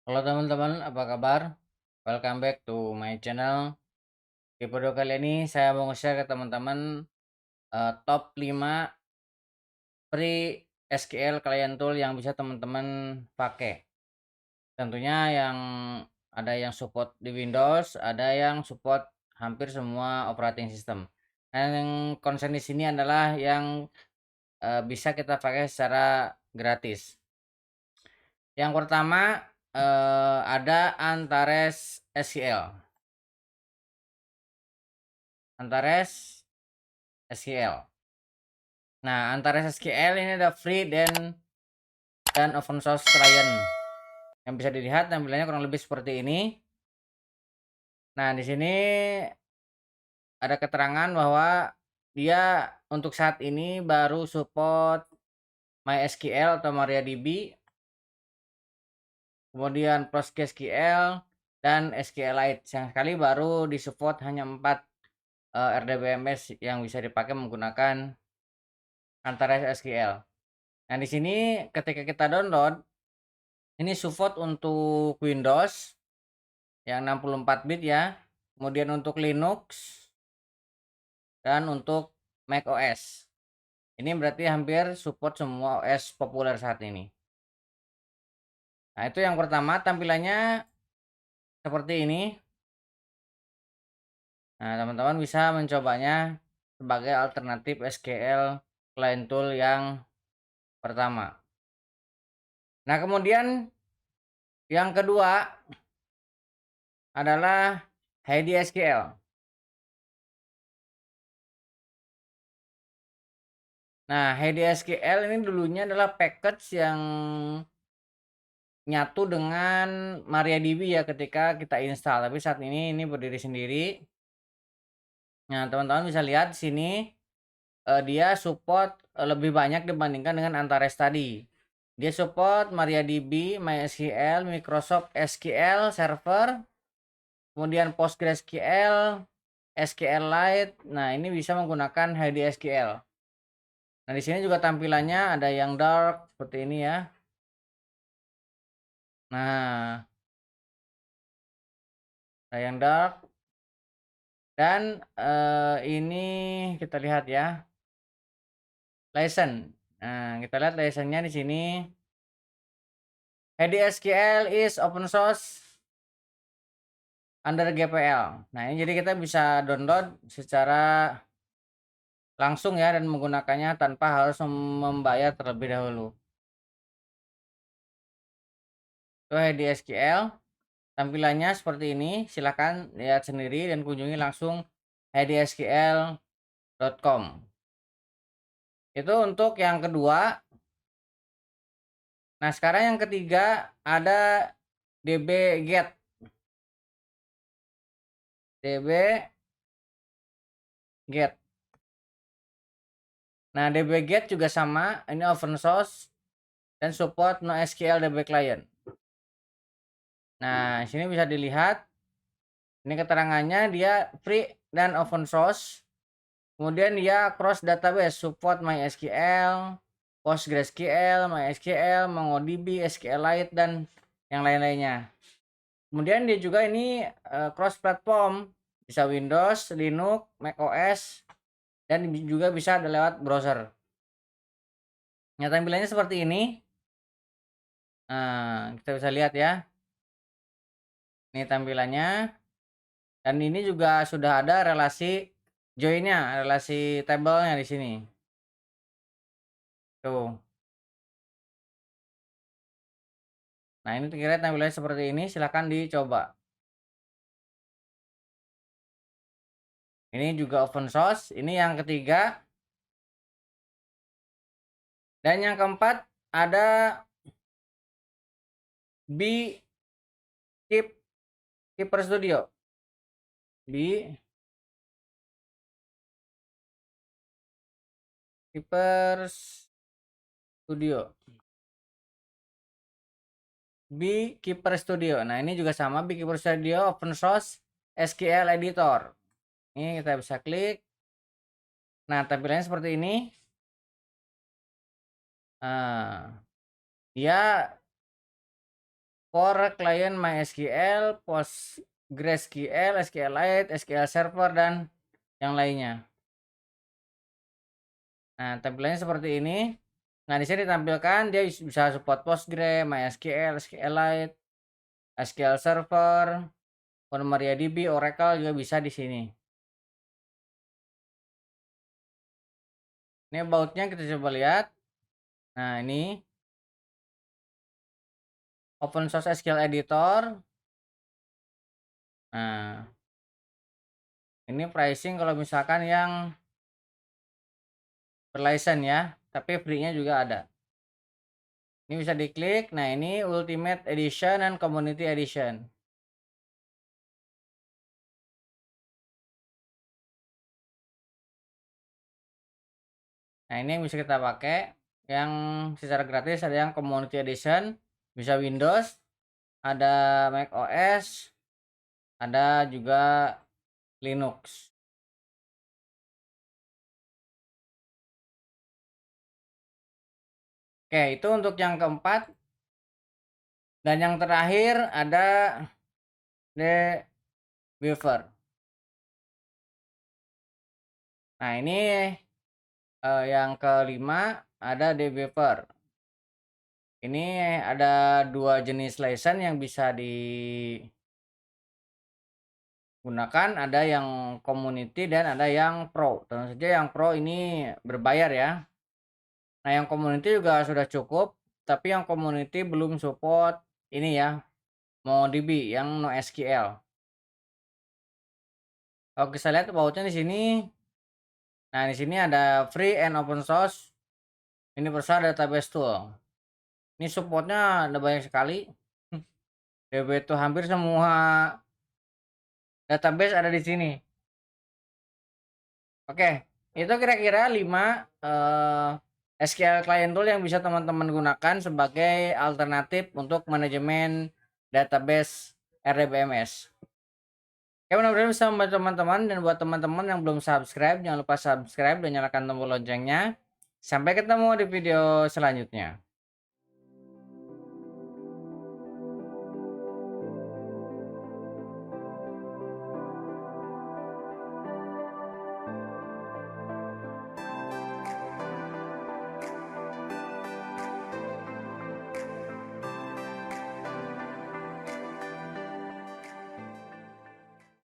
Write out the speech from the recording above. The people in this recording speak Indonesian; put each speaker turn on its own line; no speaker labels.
Halo teman-teman, apa kabar? Welcome back to my channel. Di video kali ini saya mau nge-share ke teman-teman top 5 free SQL client tool yang bisa teman-teman pakai. Tentunya yang ada yang support di Windows, ada yang support hampir semua operating system. Dan yang concern di sini adalah yang bisa kita pakai secara gratis. Yang pertama ada Antares SQL. Antares SQL. Nah, Antares SQL ini ada free dan open source client. Yang bisa dilihat tampilannya kurang lebih seperti ini. Nah, di sini ada keterangan bahwa dia untuk saat ini baru support MySQL atau MariaDB, kemudian PostgreSQL dan SQLite. Yang sekali baru disupport hanya 4 RDBMS yang bisa dipakai menggunakan Antares SQL. Nah, di sini ketika kita download ini support untuk Windows yang 64 bit ya, kemudian untuk Linux dan untuk macOS. Ini berarti hampir support semua OS populer saat ini. Nah, itu yang pertama, tampilannya seperti ini. Nah, teman-teman bisa mencobanya sebagai alternatif SQL client tool yang pertama. Nah, kemudian yang kedua adalah HidiSQL. Nah, HidiSQL ini dulunya adalah package yang nyatu dengan MariaDB ya ketika kita install, tapi saat ini berdiri sendiri. Nah, teman-teman bisa lihat di sini dia support lebih banyak dibandingkan dengan Antares tadi. Dia support MariaDB, MySQL, Microsoft SQL Server, kemudian PostgreSQL, SQLite. Nah, ini bisa menggunakan HidiSQL. Nah, di sini juga tampilannya ada yang dark seperti ini ya. Nah, ada yang dark dan ini kita lihat ya, license. Nah, kita lihat license-nya di sini. HDSQL is open source under GPL. Nah, ini jadi kita bisa download secara langsung ya dan menggunakannya tanpa harus membayar terlebih dahulu. Itu HDSQL. Tampilannya seperti ini. Silahkan lihat sendiri dan kunjungi langsung hdsql.com. Itu untuk yang kedua. Nah, sekarang yang ketiga ada dbget. dbget. Nah, dbget juga sama, ini open source dan support NoSQL DB client. Nah, sini bisa dilihat ini keterangannya dia free dan open source. Kemudian dia cross database, support MySQL, PostgreSQL, MySQL, MongoDB, SQLite dan yang lain-lainnya. Kemudian dia juga ini cross platform, bisa Windows, Linux, macOS dan juga bisa lewat browser. Nah, tampilannya seperti ini. Nah, kita bisa lihat ya. Ini tampilannya. Dan ini juga sudah ada relasi joinnya, relasi tabelnya di sini. Tuh. Nah, ini kira tampilannya seperti ini, silahkan dicoba. Ini juga open source. Ini yang ketiga. Dan yang keempat ada Keeper Studio. Keeper Studio. Keeper Studio. Nah, ini juga sama Keeper Studio open source SQL editor. Ini kita bisa klik. Nah, tampilannya seperti ini. Nah, dia for client MySQL, PostgreSQL, SQLite, SQL Server, dan yang lainnya. Nah, tampilannya seperti ini. Nah, di sini ditampilkan dia bisa support Postgre, MySQL, SQLite, SQL Server, MariaDB, Oracle juga bisa di sini. Ini about-nya kita coba lihat. Nah, ini open source SQL editor. Nah, ini pricing kalau misalkan yang berlicense ya, tapi free-nya juga ada. Ini bisa diklik. Nah, ini Ultimate Edition dan Community Edition. Nah, ini yang bisa kita pakai. Yang secara gratis ada yang Community Edition, bisa Windows, ada Mac OS, ada juga Linux. Oke, itu untuk yang keempat. Dan yang terakhir ada The Beaver. Nah, ini yang kelima ada The Beaver. Ini ada dua jenis license yang bisa digunakan, ada yang community dan ada yang pro. Tentu saja yang pro ini berbayar ya. Nah, yang community juga sudah cukup, tapi yang community belum support ini ya, MongoDB yang NoSQL. Kalau kita lihat bautnya di sini. Nah, di sini ada free and open source Universal Database Tool. Ini supportnya ada banyak sekali. DB itu hampir semua database ada di sini. Oke, itu kira-kira 5 SQL client tool yang bisa teman-teman gunakan sebagai alternatif untuk manajemen database RDBMS. Oke, mudah-mudahan bisa membantu teman-teman, dan buat teman-teman yang belum subscribe, jangan lupa subscribe dan nyalakan tombol loncengnya. Sampai ketemu di video selanjutnya.